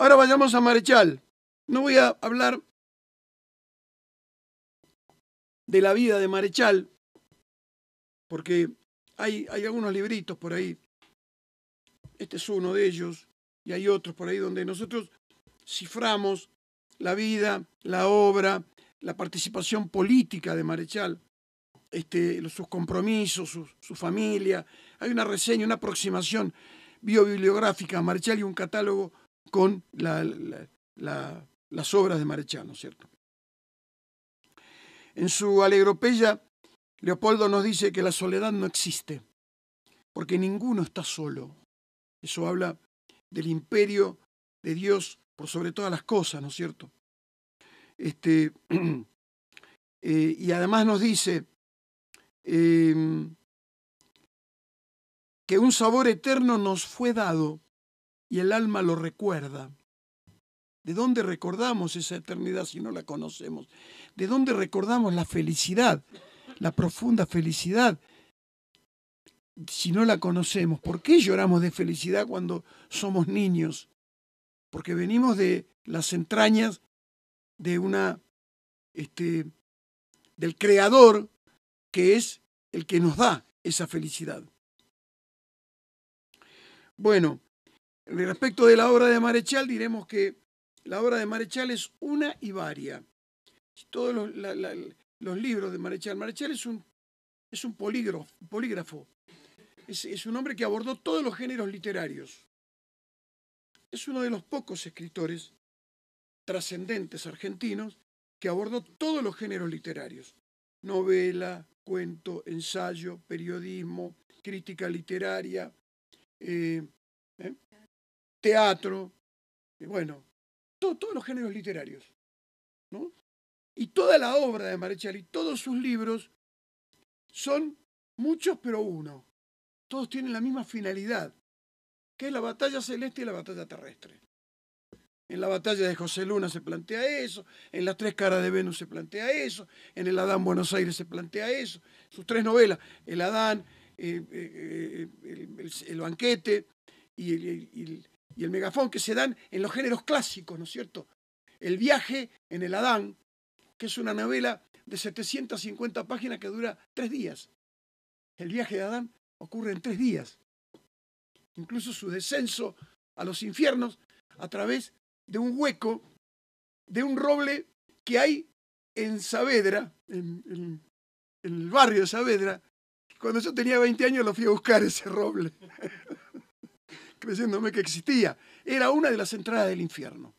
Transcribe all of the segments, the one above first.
Ahora vayamos a Marechal. No voy a hablar de la vida de Marechal, porque hay algunos libritos por ahí. Este es uno de ellos, y hay otros por ahí donde nosotros ciframos la vida, la obra, la participación política de Marechal, sus compromisos, su familia. Hay una reseña, una aproximación biobibliográfica a Marechal y un catálogo con las obras de Marechal, ¿no es cierto? En su Alegropeya, Leopoldo nos dice que la soledad no existe, porque ninguno está solo. Eso habla del imperio de Dios por sobre todas las cosas, ¿no es cierto? Y además nos dice que un sabor eterno nos fue dado y el alma lo recuerda. ¿De dónde recordamos esa eternidad si no la conocemos? ¿De dónde recordamos la felicidad, la profunda felicidad, si no la conocemos? ¿Por qué lloramos de felicidad cuando somos niños? Porque venimos de las entrañas de del Creador, que es el que nos da esa felicidad. Bueno, respecto de la obra de Marechal, diremos que la obra de Marechal es una y varia. Todos los libros de Marechal. Marechal es un polígrafo. Es un hombre que abordó todos los géneros literarios. Es uno de los pocos escritores trascendentes argentinos que abordó todos los géneros literarios. Novela, cuento, ensayo, periodismo, crítica literaria, teatro, bueno, todos los géneros literarios, ¿no? Y toda la obra de Marechal y todos sus libros son muchos pero uno. Todos tienen la misma finalidad, que es la batalla celeste y la batalla terrestre. En la batalla de José Luna se plantea eso, en las tres caras de Venus se plantea eso, en el Adán Buenos Aires se plantea eso. Sus tres novelas, el Adán, el banquete y el megafón, que se dan en los géneros clásicos, ¿no es cierto? El viaje en el Adán, que es una novela de 750 páginas que dura 3 días. El viaje de Adán ocurre en 3 días. Incluso su descenso a los infiernos a través de un hueco, de un roble que hay en Saavedra, en el barrio de Saavedra. Cuando yo tenía 20 años lo fui a buscar ese roble, creyéndome que existía. Era una de las entradas del infierno.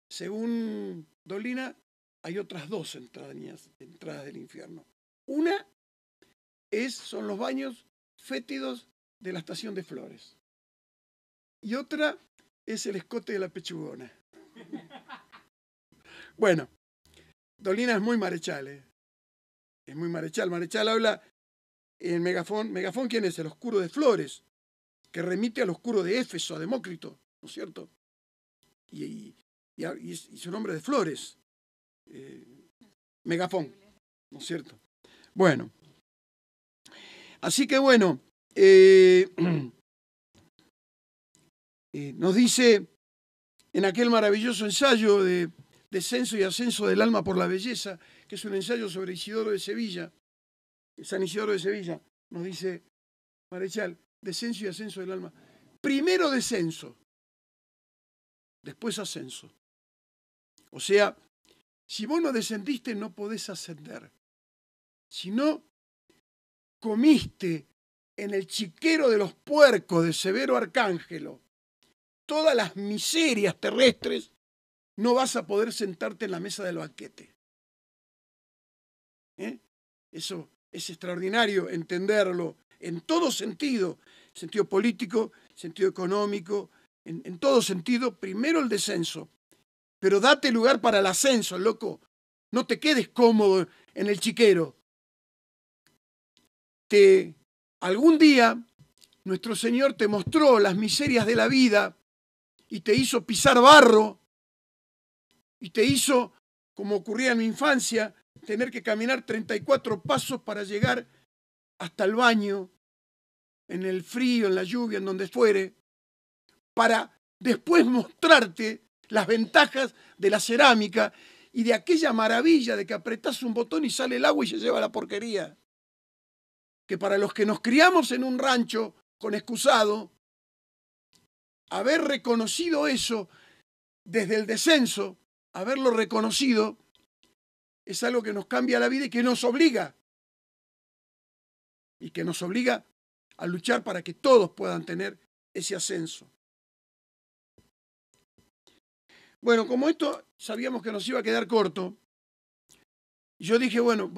Según Dolina, hay otras 2 entradas del infierno. Una son los baños fétidos de la estación de Flores. Y otra es el escote de la Pechugona. Bueno, Dolina es muy Marechal, ¿eh? Es muy Marechal. Marechal habla en Megafón. ¿Megafón quién es? El oscuro de Flores, que remite al oscuro de Éfeso, a Demócrito, ¿no es cierto? Y su nombre de Flores. Megafón, ¿no es cierto? Bueno. Así que bueno, nos dice en aquel maravilloso ensayo de Descenso y Ascenso del Alma por la Belleza, que es un ensayo sobre Isidoro de Sevilla, San Isidoro de Sevilla, nos dice Marechal, descenso y ascenso del alma. Primero descenso, después ascenso. O sea, si vos no descendiste, no podés ascender. Si no comiste en el chiquero de los puercos de Severo Arcángelo todas las miserias terrestres, no vas a poder sentarte en la mesa del banquete. Eso es extraordinario entenderlo en todo sentido, sentido político, sentido económico, en todo sentido. Primero el descenso, pero date lugar para el ascenso, loco. No te quedes cómodo en el chiquero. Algún día nuestro Señor te mostró las miserias de la vida y te hizo pisar barro y te hizo, como ocurría en mi infancia, tener que caminar 34 pasos para llegar hasta el baño, en el frío, en la lluvia, en donde fuere, para después mostrarte las ventajas de la cerámica y de aquella maravilla de que apretás un botón y sale el agua y se lleva la porquería. Que para los que nos criamos en un rancho con excusado, haber reconocido eso desde el descenso, haberlo reconocido, es algo que nos cambia la vida y que nos obliga. Y que nos obliga a luchar para que todos puedan tener ese ascenso. Bueno, como esto sabíamos que nos iba a quedar corto, yo dije, bueno,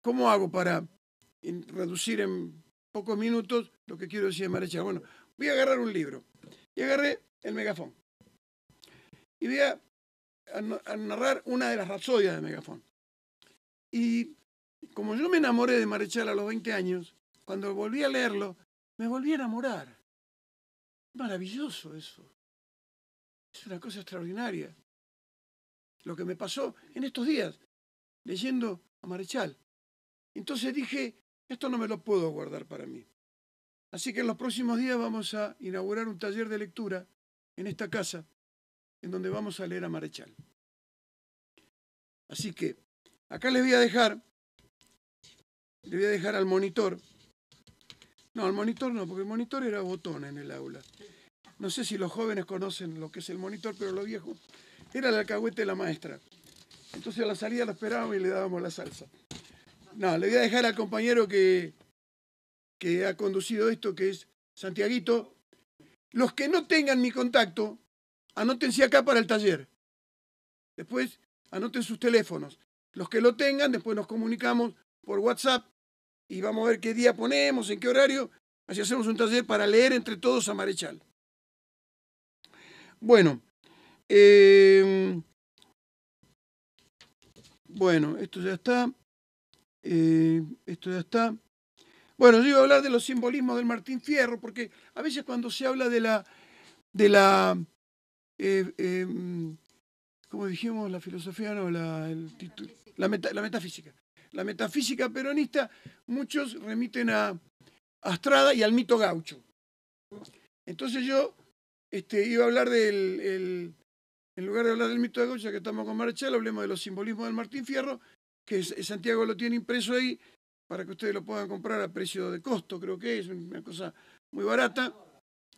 ¿cómo hago para reducir en pocos minutos lo que quiero decir de Marechal? Bueno, voy a agarrar un libro. Y agarré el Megafón. Y voy a narrar una de las rapsodias de Megafón. Y como yo me enamoré de Marechal a los 20 años, cuando volví a leerlo, me volví a enamorar. Maravilloso eso. Es una cosa extraordinaria. Lo que me pasó en estos días, leyendo a Marechal. Entonces dije, esto no me lo puedo guardar para mí. Así que en los próximos días vamos a inaugurar un taller de lectura en esta casa, en donde vamos a leer a Marechal. Así que acá les voy a dejar al monitor. No, al monitor no, porque el monitor era botón en el aula. No sé si los jóvenes conocen lo que es el monitor, pero los viejos era el alcahuete de la maestra. Entonces a la salida lo esperábamos y le dábamos la salsa. No, le voy a dejar al compañero que ha conducido esto, que es Santiaguito. Los que no tengan mi contacto, anótense acá para el taller. Después anoten sus teléfonos. Los que lo tengan, después nos comunicamos por WhatsApp y vamos a ver qué día ponemos, en qué horario. Así hacemos un taller para leer entre todos a Marechal. Bueno, esto ya está. Esto ya está. Bueno, yo iba a hablar de los simbolismos del Martín Fierro, porque a veces cuando se habla de la como dijimos, la filosofía, no, la metafísica. La metafísica peronista, muchos remiten a Astrada y al mito gaucho. Entonces yo iba a hablar en lugar de hablar del mito gaucho, ya que estamos con Marechal, hablemos de los simbolismos del Martín Fierro, que Santiago lo tiene impreso ahí, para que ustedes lo puedan comprar a precio de costo, creo que es una cosa muy barata,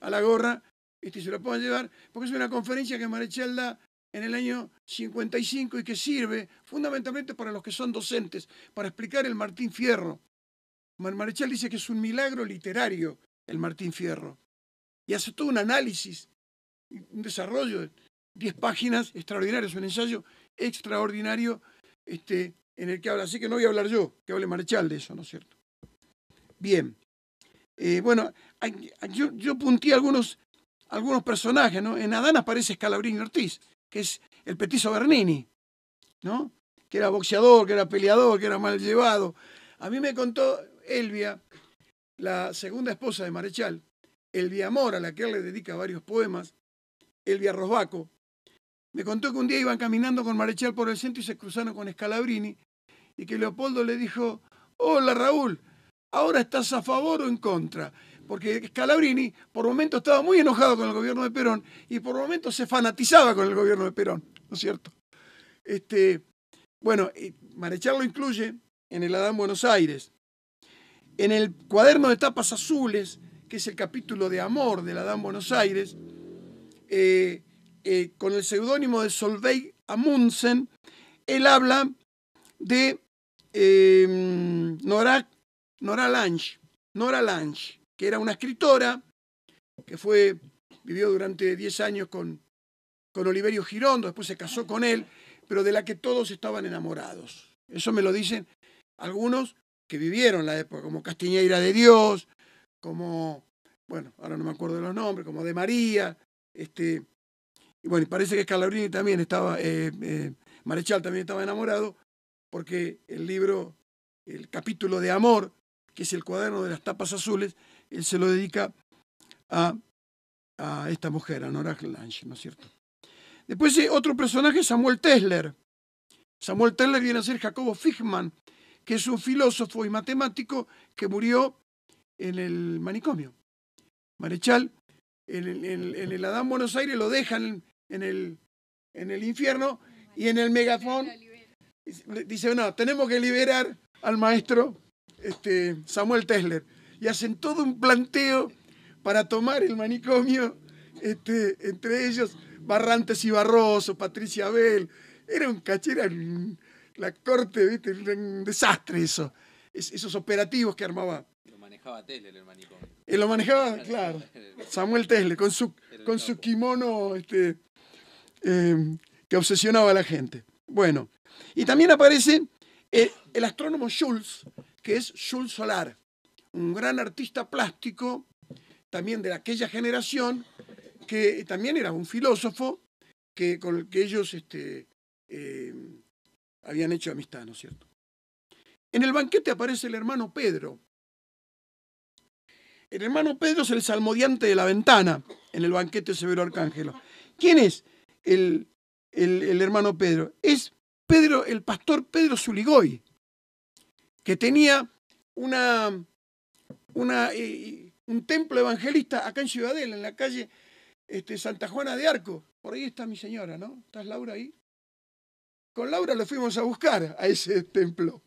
a la gorra, se la puedan llevar, porque es una conferencia que Marechal da en el año 55 y que sirve fundamentalmente para los que son docentes, para explicar el Martín Fierro. Marechal dice que es un milagro literario el Martín Fierro, y hace todo un análisis, un desarrollo de 10 páginas extraordinarios, un ensayo extraordinario, en el que habla, así que no voy a hablar yo, que hable Marechal de eso, ¿no es cierto? Bien. Bueno, yo punté algunos personajes, ¿no? En Adán aparece Scalabrini Ortiz, que es el petizo Bernini, ¿no? Que era boxeador, que era peleador, que era mal llevado. A mí me contó Elvia, la segunda esposa de Marechal, Elvia Amor, a la que él le dedica varios poemas, Elvia Rosbaco, me contó que un día iban caminando con Marechal por el centro y se cruzaron con Scalabrini y que Leopoldo le dijo, hola Raúl, ¿ahora estás a favor o en contra? Porque Scalabrini por momentos estaba muy enojado con el gobierno de Perón y por momentos se fanatizaba con el gobierno de Perón, ¿no es cierto? Bueno, Marechal lo incluye en el Adán Buenos Aires. En el cuaderno de tapas azules, que es el capítulo de amor del Adán Buenos Aires, con el seudónimo de Solveig Amundsen, él habla de Nora Lange, que era una escritora que vivió durante 10 años con Oliverio Girondo, después se casó con él, pero de la que todos estaban enamorados. Eso me lo dicen algunos que vivieron la época, como Castiñeira de Dios, como, bueno, ahora no me acuerdo de los nombres, como de María, y bueno, parece que Scalabrini también estaba, Marechal también estaba enamorado, porque el capítulo de amor, que es el cuaderno de las tapas azules, él se lo dedica a esta mujer, a Nora Lange, ¿no es cierto? Después otro personaje, Samuel Tesler. Samuel Tesler viene a ser Jacobo Fichmann, que es un filósofo y matemático que murió en el manicomio. Marechal en el Adán Buenos Aires lo dejan en el infierno, y en el megafón dice, no, tenemos que liberar al maestro Samuel Tesler. Y hacen todo un planteo para tomar el manicomio, entre ellos Barrantes y Barroso, Patricia Bell. Era un cachera, la corte, ¿viste? Un desastre eso. Esos operativos que armaba. Lo manejaba Tesler el manicomio. Lo manejaba, claro, Samuel Tesler, con su kimono que obsesionaba a la gente. Bueno, y también aparece el astrónomo Schulz, que es Schulz Solar, un gran artista plástico, también de aquella generación, que también era un filósofo con el que ellos habían hecho amistad, ¿no es cierto? En el banquete aparece el hermano Pedro. El hermano Pedro es el salmodiante de la ventana en el banquete Severo Arcángelo. ¿Quién es el hermano Pedro? Es Pedro, el pastor Pedro Zuligoy, que tenía un templo evangelista acá en Ciudadela, en la calle Santa Juana de Arco. Por ahí está mi señora, ¿no? ¿Estás, Laura, ahí? Con Laura lo fuimos a buscar a ese templo.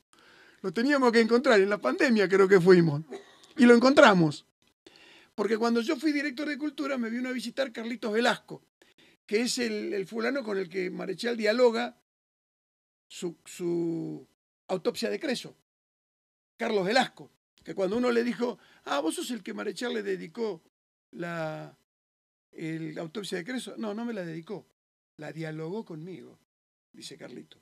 Lo teníamos que encontrar, en la pandemia creo que fuimos. Y lo encontramos. Porque cuando yo fui director de Cultura me vino a visitar Carlitos Velasco, que es el fulano con el que Marechal dialoga su autopsia de Creso. Carlos Velasco, que cuando uno le dijo, vos sos el que Marechal le dedicó la autopsia de Creso. No, no me la dedicó, la dialogó conmigo, dice Carlitos.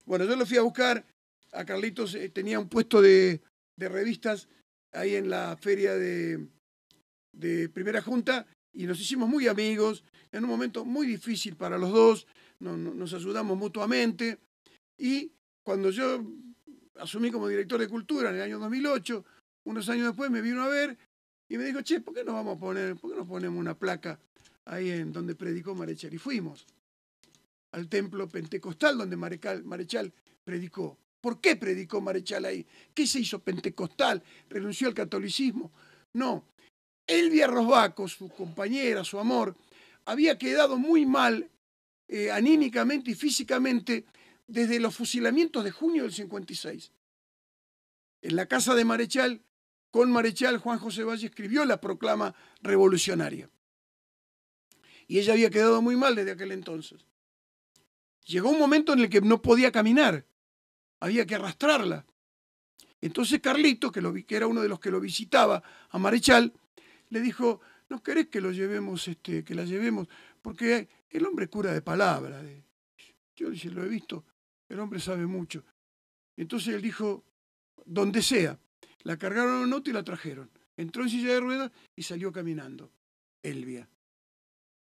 Bueno, yo lo fui a buscar, a Carlitos tenía un puesto de revistas ahí en la feria de Primera Junta, y nos hicimos muy amigos, en un momento muy difícil para los dos, nos ayudamos mutuamente, y cuando yo asumí como director de Cultura en el año 2008, unos años después me vino a ver y me dijo, che, ¿por qué no ponemos una placa ahí en donde predicó Marechal? Y fuimos al templo pentecostal donde Marechal predicó. ¿Por qué predicó Marechal ahí? ¿Qué se hizo pentecostal? ¿Renunció al catolicismo? No. Elvia Rosbaco, su compañera, su amor, había quedado muy mal anímicamente y físicamente desde los fusilamientos de junio del 56. En la casa de Marechal, con Marechal, Juan José Valle escribió la proclama revolucionaria. Y ella había quedado muy mal desde aquel entonces. Llegó un momento en el que no podía caminar, había que arrastrarla. Entonces Carlito, que era uno de los que lo visitaba a Marechal, le dijo, ¿no querés que lo llevemos, que la llevemos? Porque el hombre cura de palabra. Yo lo he visto, el hombre sabe mucho. Entonces él dijo, donde sea. La cargaron en un auto y la trajeron. Entró en silla de ruedas y salió caminando. Elvia.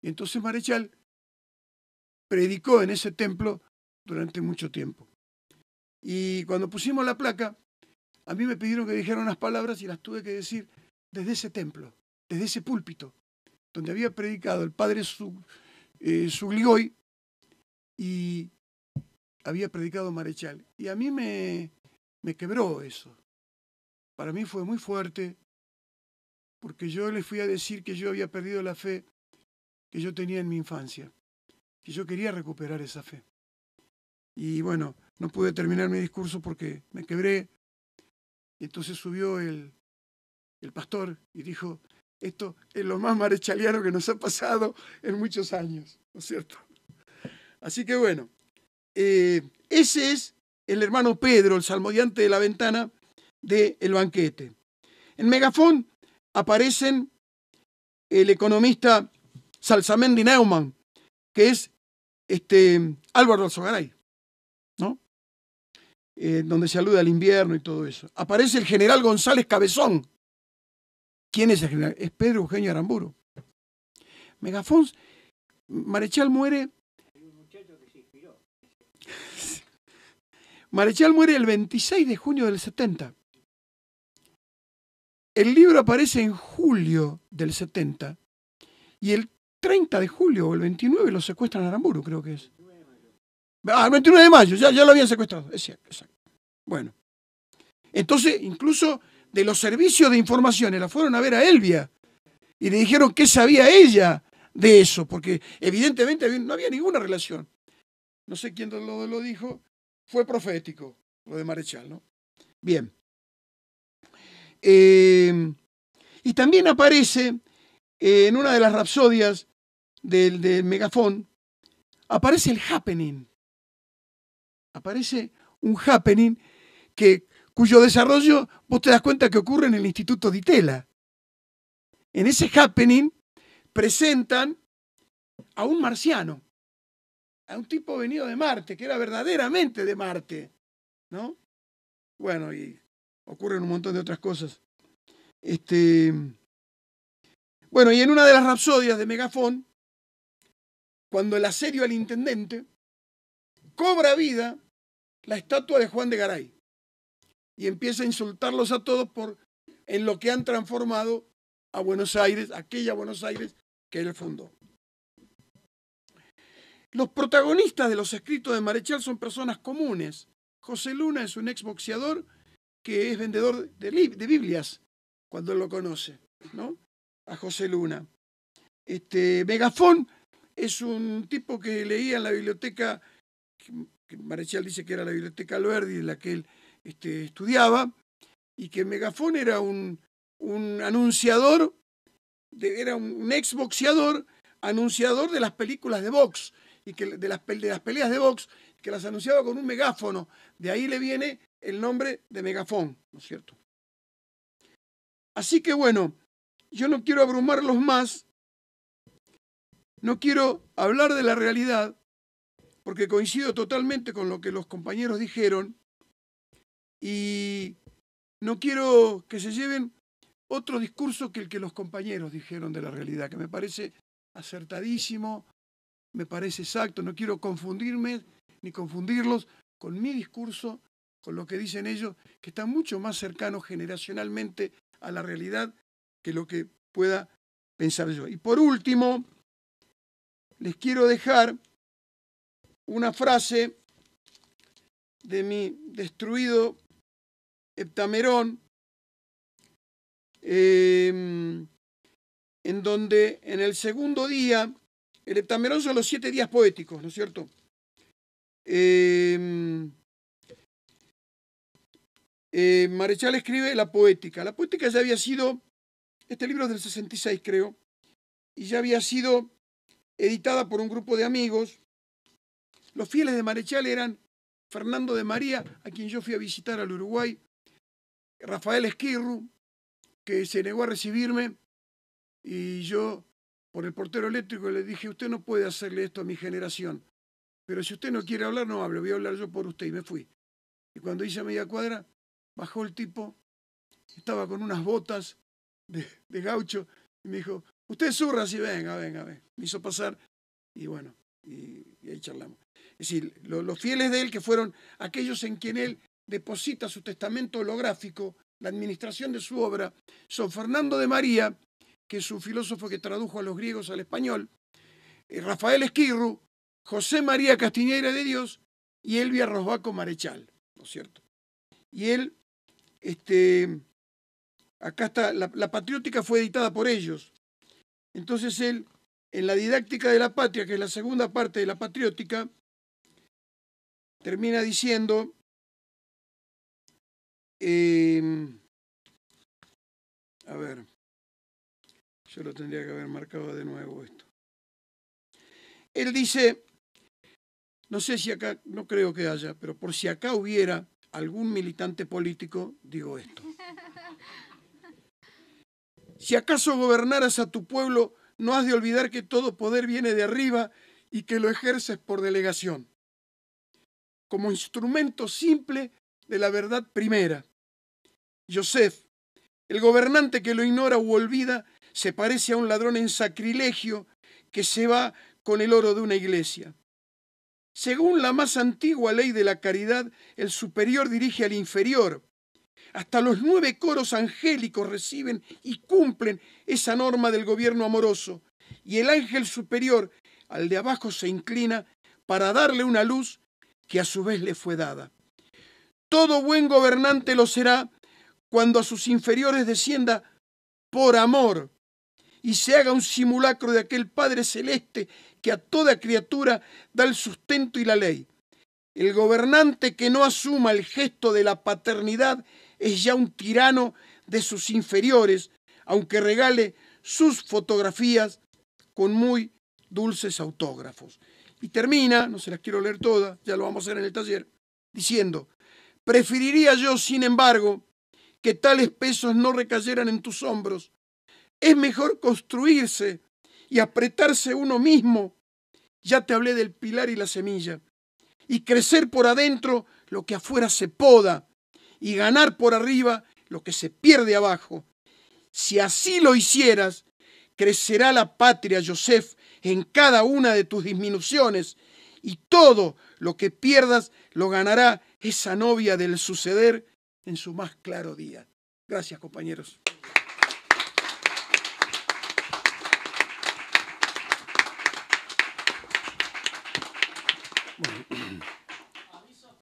Y entonces Marechal predicó en ese templo durante mucho tiempo. Y cuando pusimos la placa, a mí me pidieron que dijera unas palabras y las tuve que decir desde ese templo, desde ese púlpito, donde había predicado el padre Zuligoy y había predicado Marechal. Y a mí me quebró eso. Para mí fue muy fuerte, porque yo le fui a decir que yo había perdido la fe que yo tenía en mi infancia, que yo quería recuperar esa fe. Y bueno, no pude terminar mi discurso porque me quebré. Y entonces subió el pastor y dijo, esto es lo más marechaliano que nos ha pasado en muchos años, ¿no es cierto? Así que bueno, ese es el hermano Pedro, el salmodiante de la ventana del banquete. En Megafón aparecen el economista Salsamendi Neumann, que es Álvaro Alzogaray, ¿no? Donde se alude al invierno y todo eso. Aparece el general González Cabezón. ¿Quién es el general? Es Pedro Eugenio Aramburu. Megafón, Marechal muere. Marechal muere el 26 de junio del 70. El libro aparece en julio del 70 y el 30 de julio o el 29 lo secuestran a Aramburu, creo que es. El 29 de mayo, ya lo habían secuestrado. Es cierto, exacto. Bueno, entonces incluso de los servicios de información la fueron a ver a Elvia y le dijeron qué sabía ella de eso, porque evidentemente no había ninguna relación. No sé quién lo dijo, fue profético lo de Marechal, ¿no? Bien. Y también aparece en una de las rapsodias del megafón, aparece el happening. Aparece un happening cuyo desarrollo vos te das cuenta que ocurre en el Instituto Di Tella. En ese happening presentan a un marciano, a un tipo venido de Marte, que era verdaderamente de Marte, ¿no? Bueno, y ocurren un montón de otras cosas. Bueno, y en una de las rapsodias de Megafón, cuando el asedio al intendente, cobra vida la estatua de Juan de Garay y empieza a insultarlos a todos en lo que han transformado a Buenos Aires, aquella Buenos Aires que él fundó. Los protagonistas de los escritos de Marechal son personas comunes. José Luna es un exboxeador que es vendedor de Biblias, cuando él lo conoce, ¿no? A José Luna. Megafón es un tipo que leía en la biblioteca, que Marechal dice que era la biblioteca Alberdi, en la que él estudiaba, y que Megafón era un anunciador, era un exboxeador, anunciador de las películas de box, y que de las peleas de box, que las anunciaba con un megáfono. De ahí le viene el nombre de Megafón, ¿no es cierto? Así que bueno, yo no quiero abrumarlos más, no quiero hablar de la realidad, porque coincido totalmente con lo que los compañeros dijeron, y no quiero que se lleven otro discurso que el que los compañeros dijeron de la realidad, que me parece acertadísimo, me parece exacto, no quiero confundirme ni confundirlos con mi discurso, con lo que dicen ellos, que está mucho más cercano generacionalmente a la realidad que lo que pueda pensar yo. Y por último, les quiero dejar una frase de mi destruido Heptamerón, en donde en el segundo día, el Heptamerón son los 7 días poéticos, ¿no es cierto? Marechal escribe La Poética. La Poética ya había sido, este libro es del 66 creo, y ya había sido editada por un grupo de amigos. Los fieles de Marechal eran Fernando de María, a quien yo fui a visitar al Uruguay, Rafael Esquirru, que se negó a recibirme, y yo, por el portero eléctrico, le dije, usted no puede hacerle esto a mi generación, pero si usted no quiere hablar, no hable, voy a hablar yo por usted, y me fui. Y cuando hice media cuadra, bajó el tipo, estaba con unas botas de gaucho, y me dijo, usted zurra, así, venga. Me hizo pasar, y bueno, y ahí charlamos. Es decir, los fieles de él, que fueron aquellos en quien él deposita su testamento holográfico, la administración de su obra, son Fernando de María, que es un filósofo que tradujo a los griegos al español, Rafael Esquirru, José María Castiñeira de Dios y Elvia Rosbaco Marechal, ¿no es cierto? Y él, acá está, la Patriótica fue editada por ellos. Entonces él, en la Didáctica de la Patria, que es la segunda parte de la Patriótica, termina diciendo, a ver, yo lo tendría que haber marcado de nuevo esto. Él dice, no sé si acá, no creo que haya, pero por si acá hubiera algún militante político, digo esto. Si acaso gobernaras a tu pueblo, no has de olvidar que todo poder viene de arriba y que lo ejerces por delegación, como instrumento simple de la verdad primera. Joseph, el gobernante que lo ignora u olvida, se parece a un ladrón en sacrilegio que se va con el oro de una iglesia. Según la más antigua ley de la caridad, el superior dirige al inferior. Hasta los 9 coros angélicos reciben y cumplen esa norma del gobierno amoroso, y el ángel superior al de abajo se inclina para darle una luz que a su vez le fue dada. Todo buen gobernante lo será cuando a sus inferiores descienda por amor, y se haga un simulacro de aquel Padre Celeste que a toda criatura da el sustento y la ley. El gobernante que no asuma el gesto de la paternidad es ya un tirano de sus inferiores, aunque regale sus fotografías con muy dulces autógrafos. Y termina, no se las quiero leer todas, ya lo vamos a hacer en el taller, diciendo: preferiría yo, sin embargo, que tales pesos no recayeran en tus hombros. Es mejor construirse y apretarse uno mismo. Ya te hablé del pilar y la semilla. Y crecer por adentro lo que afuera se poda, y ganar por arriba lo que se pierde abajo. Si así lo hicieras, crecerá la patria, Joseph, en cada una de tus disminuciones, y todo lo que pierdas lo ganará esa novia del suceder en su más claro día. Gracias, compañeros. Bueno.